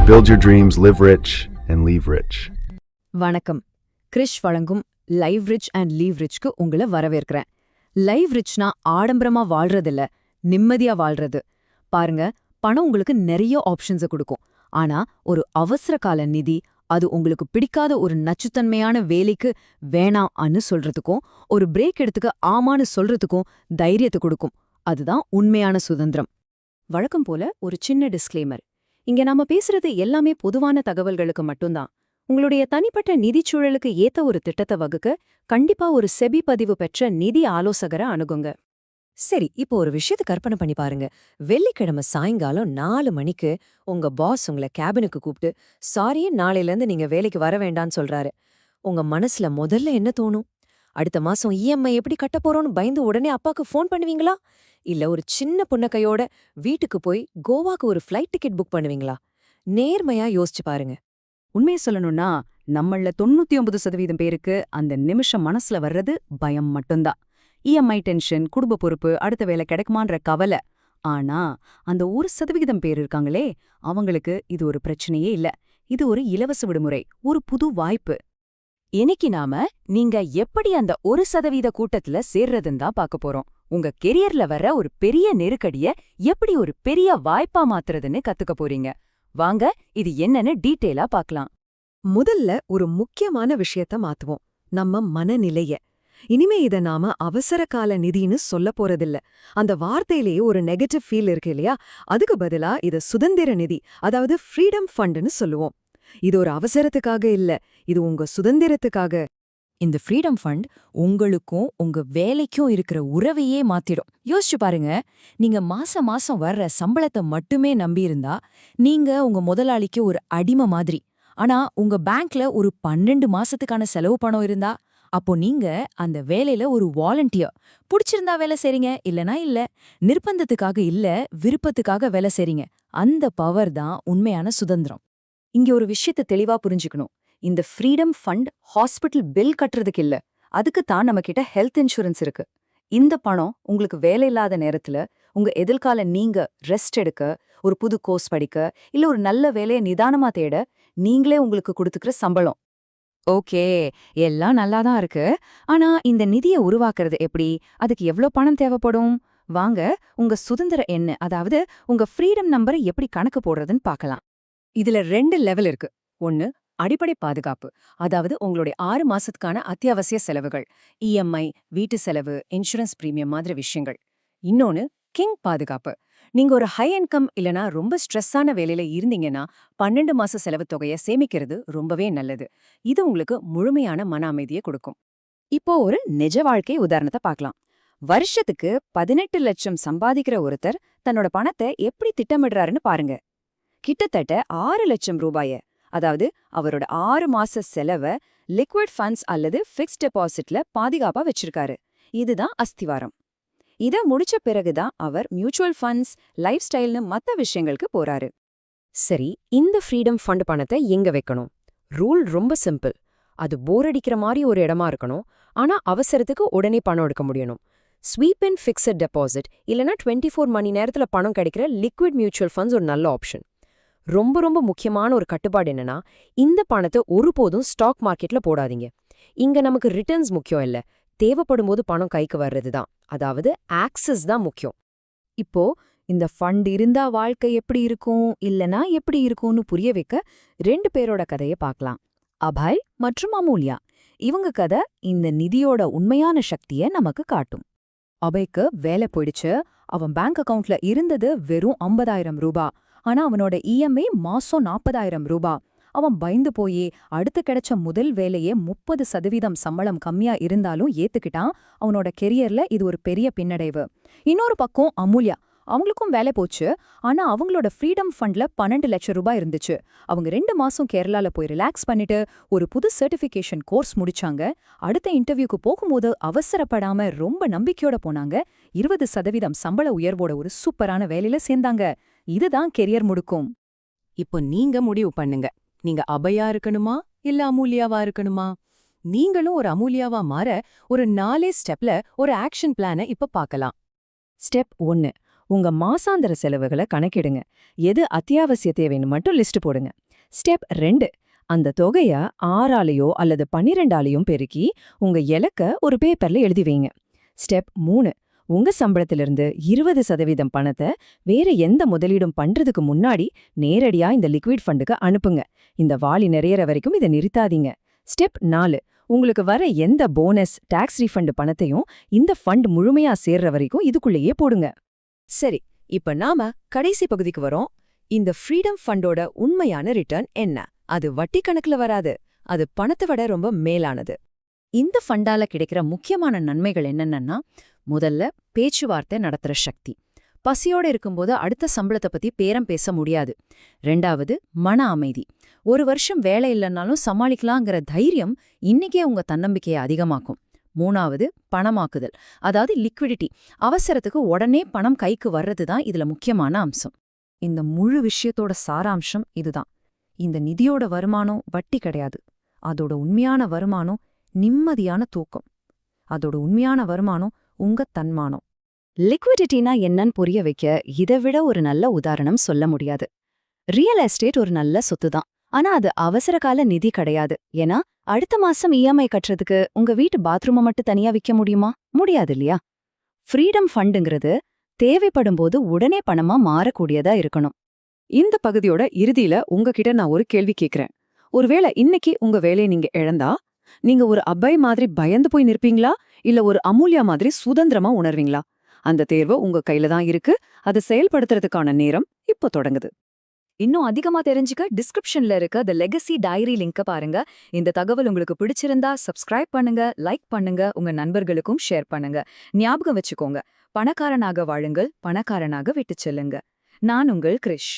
Build your dreams, live rich, and leave rich. வணக்கம். கிரிஷ் வழங்கும் live rich and leave ரிச்க்கு உங்களை வரவேற்கிறேன். லைவ் ரிச்னா ஆடம்பரமா வாழ்றதில்ல, நிம்மதியா வாழ்றது. பாருங்க, பணம் உங்களுக்கு நிறைய ஆப்ஷன்ஸை கொடுக்கும். ஆனா ஒரு அவசர கால நிதி, அது உங்களுக்கு பிடிக்காத ஒரு நச்சுத்தன்மையான வேலைக்கு வேணாம்னு சொல்றதுக்கும், ஒரு பிரேக் எடுத்துக்க ஆமான்னு சொல்றதுக்கும் தைரியத்தை கொடுக்கும். அதுதான் உண்மையான சுதந்திரம். வழக்கம் போல ஒரு சின்ன டிஸ்க்ளைமர். இங்க நாம பேசுறது எல்லாமே பொதுவான தகவல்களுக்கு மட்டும்தான். உங்களுடைய தனிப்பட்ட நிதிச்சூழலுக்கு ஏத்த ஒரு திட்டத்தை வகுக்க கண்டிப்பா ஒரு செபி பதிவு பெற்ற நிதி ஆலோசகரை அணுகுங்க. சரி, இப்போ ஒரு விஷயத்தை கற்பனை பண்ணி பாருங்க. வெள்ளிக்கிழமை சாயங்காலம் 4 மணிக்கு உங்க பாஸ் உங்களை கேபினுக்கு கூப்பிட்டு, சாரி, நாளையிலேருந்து நீங்க வேலைக்கு வர வேண்டான்னு சொல்றாரு. உங்க மனசுல முதல்ல என்ன தோணும்? அடுத்த மாசம் இஎம்ஐ எப்படி கட்ட போறோம்னு பயந்து உடனே அப்பாக்கு ஃபோன் பண்ணுவீங்களா? இல்ல ஒரு சின்ன புன்னகையோட வீட்டுக்கு போய் கோவாக்கு ஒரு ஃப்ளைட் டிக்கெட் புக் பண்ணுவீங்களா? நேர்மையா யோசிச்சு பாருங்க. உண்மையை சொல்லணும்னா, நம்மள 99% பேருக்கு அந்த நிமிஷம் மனசுல வர்றது பயம் மட்டும்தான். இஎம்ஐ டென்ஷன், குடும்ப பொறுப்பு, அடுத்த வேலை கிடைக்குமான்ற கவலை. ஆனா அந்த 1% பேர் இருக்காங்களே, அவங்களுக்கு இது ஒரு பிரச்சனையே இல்ல. இது ஒரு இலவச விடுமுறை, ஒரு புது வாய்ப்பு. இன்னைக்கு நாம நீங்க எப்படி அந்த 1% கூட்டத்துல சேர்றதுன்னு தான் பார்க்க போறோம். உங்க கெரியர்ல வர ஒரு பெரிய நெருக்கடிய எப்படி ஒரு பெரிய வாய்ப்பா மாத்துறதுன்னு கத்துக்க போறீங்க. வாங்க, இது என்னன்னு டீட்டெயிலா பார்க்கலாம். முதல்ல ஒரு முக்கியமான விஷயத்த மாத்துவோம், நம்ம மனநிலைய. இனிமே இத நாம அவசர கால நிதின்னு சொல்ல போறதில்ல. அந்த வார்த்தையிலேயே ஒரு நெகட்டிவ் ஃபீல் இருக்கு இல்லையா? அதுக்கு பதிலா இத சுதந்திர நிதி, அதாவது ஃப்ரீடம் ஃபண்ட்னு சொல்லுவோம். இது ஒரு அவசரத்துக்காக இல்ல, இது உங்க சுதந்திரத்துக்காக. இந்த ஃப்ரீடம் ஃபண்ட் உங்களுக்கும் உங்க வேலைக்கும் இருக்கிற உறவையே மாத்திடும். யோசிச்சு பாருங்க, நீங்க மாசம் மாசம் வர்ற சம்பளத்தை மட்டுமே நம்பியிருந்தா நீங்க உங்க முதலாளிக்கு ஒரு அடிமை மாதிரி. ஆனா உங்க பேங்க்ல ஒரு 12 மாசத்துக்கான செலவு பணம் இருந்தா, அப்போ நீங்க அந்த வேலையில ஒரு வாலண்டியர். புடிச்சிருந்தா வேலை செய்றீங்க, இல்லனா இல்ல. நிர்பந்தத்துக்காக இல்ல, விருப்பத்துக்காக வேலை செய்றீங்க. அந்த பவர் தான் உண்மையான சுதந்திரம். இங்க ஒரு விஷயத்தை தெளிவா புரிஞ்சுக்கணும். இந்த ஃப்ரீடம் ஃபண்ட் ஹாஸ்பிட்டல் பில் கட்டுறதுக்கு இல்ல, அதுக்கு தான் நம்ம கிட்ட ஹெல்த் இன்சூரன்ஸ் இருக்கு. இந்த பணம் உங்களுக்கு வேலை இல்லாத நேரத்துல, உங்க எதிர்கால நீங்க ரெஸ்ட் எடுக்க, ஒரு புது கோர்ஸ் படிக்க, இல்ல ஒரு நல்ல வேலையை நிதானமா தேட நீங்களே உங்களுக்கு கொடுத்துக்கிற சம்பளம். ஓகே, எல்லாம் நல்லா தான் இருக்கு. ஆனா இந்த நிதியை உருவாக்குறது எப்படி? அதுக்கு எவ்வளவு பணம் தேவைப்படும்? வாங்க, உங்க சுதந்திர எண்ணு, அதாவது உங்க ஃப்ரீடம் நம்பரை எப்படி கணக்கு போடுறதுன்னு பார்க்கலாம். இதுல 2 லெவல் இருக்கு. ஒன்னு, அடிப்படை பாதுகாப்பு, அதாவது உங்களுடைய 6 மாசத்துக்கான அத்தியாவசிய செலவுகள், இஎம்ஐ, வீட்டு செலவு, இன்சூரன்ஸ் பிரீமியம் மாதிரி விஷயங்கள். இன்னொன்னு, கிங் பாதுகாப்பு. நீங்க ஒரு ஹை இன்கம் இல்லனா ரொம்ப ஸ்ட்ரெஸ்ஸான வேலையில இருந்தீங்கன்னா 12 மாச செலவு தொகையை சேமிக்கிறது ரொம்பவே நல்லது. இது உங்களுக்கு முழுமையான மன அமைதியை கொடுக்கும். இப்போ ஒரு நிஜ வாழ்க்கை உதாரணத்தை பார்க்கலாம். வருஷத்துக்கு 18 லட்சம் சம்பாதிக்கிற ஒருத்தர் தன்னோட பணத்தை எப்படி திட்டமிடுறாருன்னு பாருங்க. கிட்டத்தட்ட 6 லட்சம் ரூபாய, அதாவது அவரோட 6 மாச செலவை லிக்விட் ஃபண்ட்ஸ் அல்லது ஃபிக்ஸ்ட் டெபாசிட்ல பாதுகாப்பா வச்சிருக்காரு. இதுதான் அஸ்திவாரம். இத முடிச்ச பிறகுதான் அவர் மியூச்சுவல் ஃபண்ட்ஸ், லைஃப் ஸ்டைல்னு மத்த விஷயங்களுக்கு போறாரு. சரி, இந்த ஃப்ரீடம் ஃபண்ட் பணத்தை எங்க வைக்கணும்? ரூல் ரொம்ப சிம்பிள். அது போர் அடிக்கிற மாதிரி ஒரு இடமா இருக்கணும். ஆனா அவசரத்துக்கு உடனே பணம் எடுக்க முடியணும். ஸ்வீப் அண்ட் ஃபிக்ஸட் டெபாசிட் இல்லனா 24 மணி நேரத்துல பணம் கிடைக்கிற லிக்விட் மியூச்சுவல் ஃபண்ட்ஸ் ஒரு நல்ல ஆப்ஷன். ரொம்ப ரொம்ப முக்கியமான ஒரு கட்டுப்பாடு என்னன்னா, இந்த பணத்தை ஒருபோதும் ஸ்டாக் மார்க்கெட்ல போடாதீங்க. இங்க நமக்கு ரிட்டர்ன்ஸ் முக்கியம் இல்ல, தேவைப்படும் போது பணம் கைக்கு வர்றது தான், அதாவது ஆக்சஸ் தான் முக்கியம். இப்போ இந்த ஃபண்ட் இருந்தா வாழ்க்கை எப்படி இருக்கும், இல்லனா எப்படி இருக்கும்னு புரிய வைக்க 2 பேரோட கதையை பார்க்கலாம். அபய் மற்றும் அமூல்யா. இவங்க கதை இந்த நிதியோட உண்மையான சக்தியை நமக்கு காட்டும். அபய்க்கு வேலை போயிடுச்சு. அவன் பேங்க் அக்கவுண்ட்ல இருந்தது வெறும் 50,000 ரூபாய். ஆனா அவனோட இஎம்ஐ மாசம் 40,000 ரூபாய். அவன் பயந்து போயே அடுத்து கிடைச்ச முதல் வேலையே 30% சம்பளம் கம்மியா இருந்தாலும் ஏத்துக்கிட்டான். அவனோட கெரியர்ல இது ஒரு பெரிய பின்னடைவு. இன்னொரு பக்கம் அமூல்யா. அவங்களுக்கும் வேலை போச்சு. ஆனா அவங்களோட ஃப்ரீடம் ஃபண்ட்ல 12 லட்சம் ரூபாய் இருந்துச்சு. அவங்க 2 மாசம் கேரளால போய் ரிலாக்ஸ் பண்ணிட்டு ஒரு புது சர்டிஃபிகேஷன் கோர்ஸ் முடிச்சாங்க. அடுத்த இன்டர்வியூக்கு போகும்போது அவசரப்படாம ரொம்ப நம்பிக்கையோட போனாங்க. 20% சம்பள உயர்வோட ஒரு சூப்பரான வேலையில சேர்ந்தாங்க. இதுதான் கெரியர் முடுக்கும். இப்போ நீங்க முடிவு பண்ணுங்க, நீங்க அபயா இருக்கணுமா இல்ல அமூல்யாவா இருக்கணுமா? நீங்களும் ஒரு அமூல்யாவா மாற ஒரு 4 ஸ்டெப்ல ஒரு ஆக்ஷன் பிளான இப்ப பார்க்கலாம். ஸ்டெப் 1, உங்க மாசாந்திர செலவுகளை கணக்கிடுங்க. எது அத்தியாவசிய தேவைன்னு மட்டும் லிஸ்ட் போடுங்க. ஸ்டெப் 2, அந்த தொகைய 6ஆலயோ அல்லது 12ஆலயும் பெருக்கி உங்க இலக்க ஒரு பேப்பர்ல எழுதி வைங்க. ஸ்டெப் 3, உங்க சம்பளத்திலிருந்து 20% பணத்தை வேற எந்த முதலீடும் பண்றதுக்கு முன்னாடி நேரடியா இந்த லிக்விட் ஃபண்டுக்கு அனுப்புங்க. இந்த வாளி நிறையற வரைக்கும் இதை நிறுத்தாதீங்க. ஸ்டெப் 4, உங்களுக்கு வர எந்த போனஸ், டாக்ஸ் ரீஃபண்ட் பணத்தையும் இந்த ஃபண்ட் முழுமையா சேர்ற வரைக்கும் இதுக்குள்ளேயே போடுங்க. சரி, இப்ப நாம கடைசி பகுதிக்கு வரோம். இந்த ஃப்ரீடம் ஃபண்டோட உண்மையான ரிட்டர்ன் என்ன? அது வட்டி கணக்குல வராது, அது பணத்தை விட ரொம்ப மேலானது. இந்த ஃபண்டால கிடைக்கிற முக்கியமான நன்மைகள் என்னென்னா, முதல்ல பேச்சுவார்த்தை நடத்துற சக்தி. பசியோட இருக்கும்போது அடுத்த சம்பளத்தை பத்தி பேரம் பேச முடியாது. 2வது, மன அமைதி. ஒரு வருஷம் வேலை இல்லைன்னாலும் சமாளிக்கலாங்கிற தைரியம் இன்னைக்கே உங்க தன்னம்பிக்கையை அதிகமாக்கும். 3வது, பணமாக்குதல், அதாவது லிக்விடிட்டி. அவசரத்துக்கு உடனே பணம் கைக்கு வர்றது தான் இதுல முக்கியமான அம்சம். இந்த முழு விஷயத்தோட சாராம்சம் இதுதான். இந்த நிதியோட வருமானம் வட்டி கிடையாது. அதோட உண்மையான வருமானம் நிம்மதியான தூக்கம். அதோட உண்மையான வருமானம் உங்க தன்மானம். லிக்விடிட்டினா என்னன்னு புரிய வைக்க இதை விட ஒரு நல்ல உதாரணம் சொல்ல முடியாது. ரியல் எஸ்டேட் ஒரு நல்ல சொத்து தான். ஆனா அது அவசரகால நிதி கிடையாது. ஏன்னா அடுத்த மாசம் இஎம்ஐ கட்டுறதுக்கு உங்க வீட்டு பாத்ரூமை மட்டும் தனியா விற்க முடியுமா? முடியாது இல்லையா? ஃப்ரீடம் ஃபண்டுங்கிறது தேவைப்படும் போது உடனே பணமா மாறக்கூடியதா இருக்கணும். இந்த பகுதியோட இறுதியில உங்ககிட்ட நான் ஒரு கேள்வி கேட்கிறேன். ஒருவேளை இன்னைக்கு உங்க வேலையை நீங்க இழந்தா, நீங்க ஒரு அபய் மாதிரி பயந்து போய் நிற்பீங்களா, இல்ல ஒரு அமூல்யா மாதிரி சுதந்திரமா உணர்வீங்களா? அந்த தேர்வு உங்க கையில தான் இருக்கு. அதை செயல்படுத்துறதுக்கான நேரம் இப்போ தொடங்குது. இன்னும் அதிகமா தெரிஞ்சுக்க டிஸ்கிரிப்ஷன்ல இருக்க தி லெகசி டைரி லிங்க பாருங்க. இந்த தகவல் உங்களுக்கு பிடிச்சிருந்தா சப்ஸ்கிரைப் பண்ணுங்க, லைக் பண்ணுங்க, உங்க நண்பர்களுக்கும் ஷேர் பண்ணுங்க. ஞாபகம் வச்சுக்கோங்க, பணக்காரனாக வாழுங்கள், பணக்காரனாக விட்டுச் செல்லுங்க. நான் உங்கள் கிரிஷ்.